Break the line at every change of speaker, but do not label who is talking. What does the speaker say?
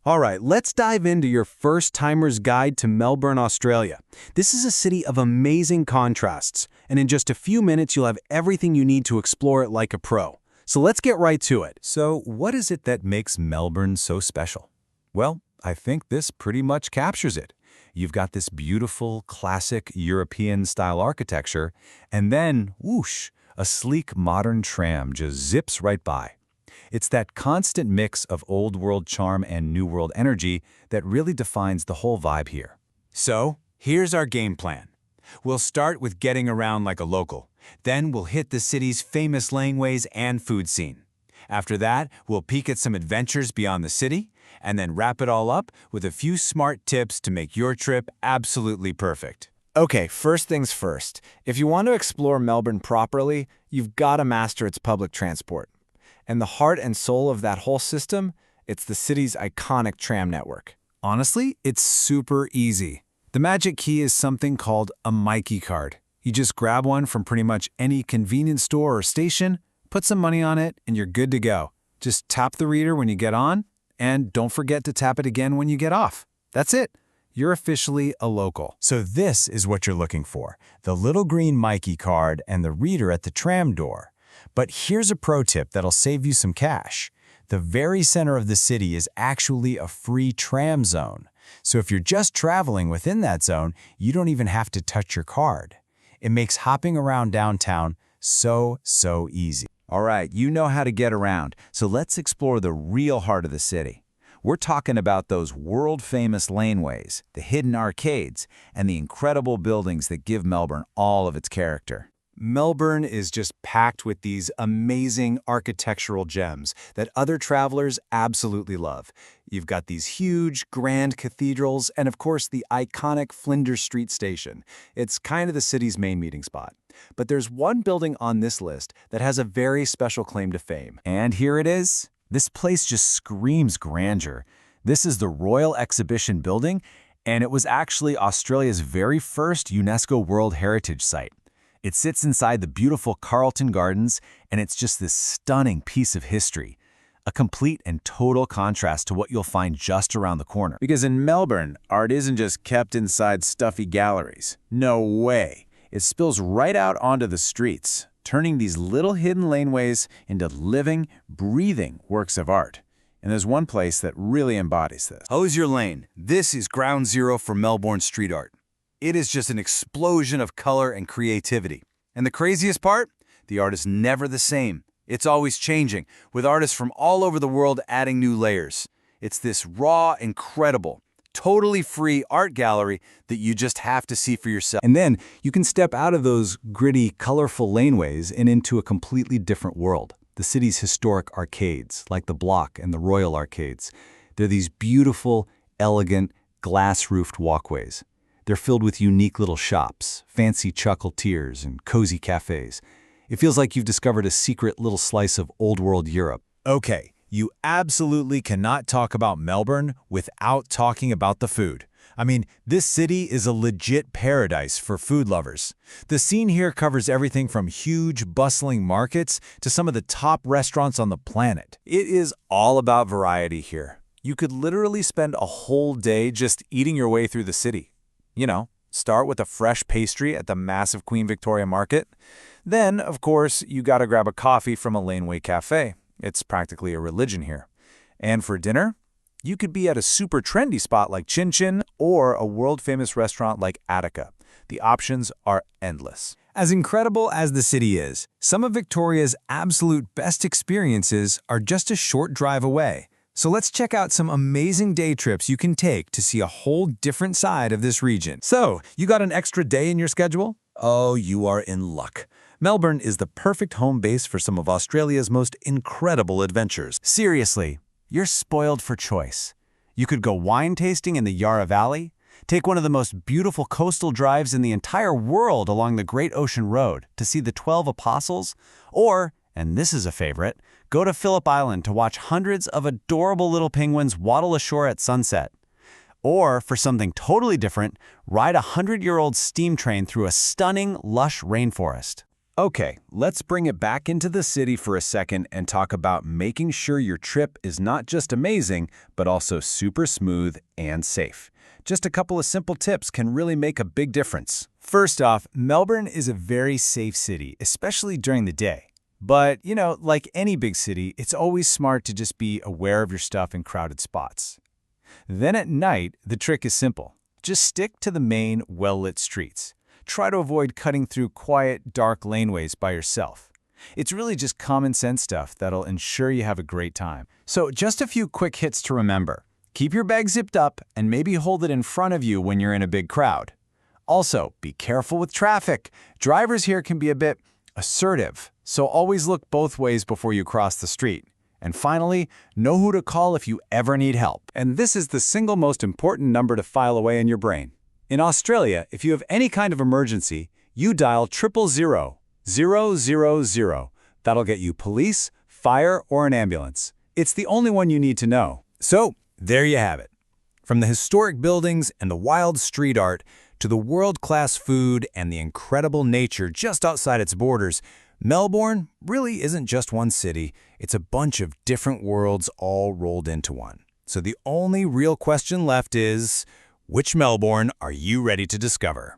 All right, let's dive into your first-timer's guide to Melbourne, Australia. This is a city of amazing contrasts, and in just a few minutes you'll have everything you need to explore it like a pro. So let's get right to it.
So what is it that makes Melbourne so special? Well, I think this pretty much captures it. You've got this beautiful, classic European-style architecture, and then, whoosh, a sleek modern tram just zips right by. It's that constant mix of old-world charm and new-world energy that really defines the whole vibe here.
So, here's our game plan. We'll start with getting around like a local. Then we'll hit the city's famous laneways and food scene. After that, we'll peek at some adventures beyond the city, and then wrap it all up with a few smart tips to make your trip absolutely perfect.
Okay, first things first. If you want to explore Melbourne properly, you've got to master its public transport. And the heart and soul of that whole system, it's the city's iconic tram network.
Honestly, it's super easy. The magic key is something called a Mikey card. You just grab one from pretty much any convenience store or station, put some money on it, and you're good to go. Just tap the reader when you get on, and don't forget to tap it again when you get off. That's it. You're officially a local.
So this is what you're looking for, the little green Mikey card and the reader at the tram door. But here's a pro tip that'll save you some cash. The very center of the city is actually a free tram zone. So if you're just traveling within that zone, you don't even have to touch your card. It makes hopping around downtown so easy.
All right, you know how to get around, so let's explore the real heart of the city. We're talking about those world-famous laneways, the hidden arcades, and the incredible buildings that give Melbourne all of its character.
Melbourne is just packed with these amazing architectural gems that other travelers absolutely love. You've got these huge, grand cathedrals and, of course, the iconic Flinders Street Station. It's kind of the city's main meeting spot. But there's one building on this list that has a very special claim to fame.
And here it is. This place just screams grandeur. This is the Royal Exhibition Building, and it was actually Australia's very first UNESCO World Heritage Site. It sits inside the beautiful Carlton Gardens, and it's just this stunning piece of history, a complete and total contrast to what you'll find just around the corner.
Because in Melbourne, art isn't just kept inside stuffy galleries. No way. It spills right out onto the streets, turning these little hidden laneways into living, breathing works of art. And there's one place that really embodies this.
Hosier Lane. This is ground zero for Melbourne street art. It is just an explosion of color and creativity. And the craziest part? The art is never the same. It's always changing, with artists from all over the world adding new layers. It's this raw, incredible, totally free art gallery that you just have to see for yourself.
And then you can step out of those gritty, colorful laneways and into a completely different world. The city's historic arcades, like the Block and the Royal Arcades. They're these beautiful, elegant, glass-roofed walkways. They're filled with unique little shops, fancy chocolatiers, and cozy cafes. It feels like you've discovered a secret little slice of old-world Europe.
Okay, you absolutely cannot talk about Melbourne without talking about the food. I mean, this city is a legit paradise for food lovers. The scene here covers everything from huge, bustling markets to some of the top restaurants on the planet.
It is all about variety here. You could literally spend a whole day just eating your way through the city. You know, start with a fresh pastry at the massive Queen Victoria Market. Then, of course, you gotta grab a coffee from a laneway cafe. It's practically a religion here. And for dinner, you could be at a super trendy spot like Chin Chin or a world-famous restaurant like Attica. The options are endless.
As incredible as the city is, some of Victoria's absolute best experiences are just a short drive away. So let's check out some amazing day trips you can take to see a whole different side of this region. So, you got an extra day in your schedule? Oh, you are in luck. Melbourne is the perfect home base for some of Australia's most incredible adventures.
Seriously, you're spoiled for choice. You could go wine tasting in the Yarra Valley, take one of the most beautiful coastal drives in the entire world along the Great Ocean Road to see the 12 Apostles, or, and this is a favorite, go to Phillip Island to watch hundreds of adorable little penguins waddle ashore at sunset. Or, for something totally different, ride a 100-year-old steam train through a stunning, lush rainforest.
Okay, let's bring it back into the city for a second and talk about making sure your trip is not just amazing, but also super smooth and safe. Just a couple of simple tips can really make a big difference.
First off, Melbourne is a very safe city, especially during the day. But, like any big city, it's always smart to just be aware of your stuff in crowded spots. Then at night, the trick is simple. Just stick to the main, well-lit streets. Try to avoid cutting through quiet, dark laneways by yourself. It's really just common sense stuff that'll ensure you have a great time.
So just a few quick hits to remember. Keep your bag zipped up and maybe hold it in front of you when you're in a big crowd. Also, be careful with traffic. Drivers here can be a bit assertive, so always look both ways before you cross the street. And finally, know who to call if you ever need help.
And this is the single most important number to file away in your brain. In Australia, if you have any kind of emergency, you dial 000 000. That'll get you police, fire, or an ambulance. It's the only one you need to know.
So, there you have it. From the historic buildings and the wild street art to the world-class food and the incredible nature just outside its borders, Melbourne really isn't just one city. It's a bunch of different worlds all rolled into one. So the only real question left is, which Melbourne are you ready to discover?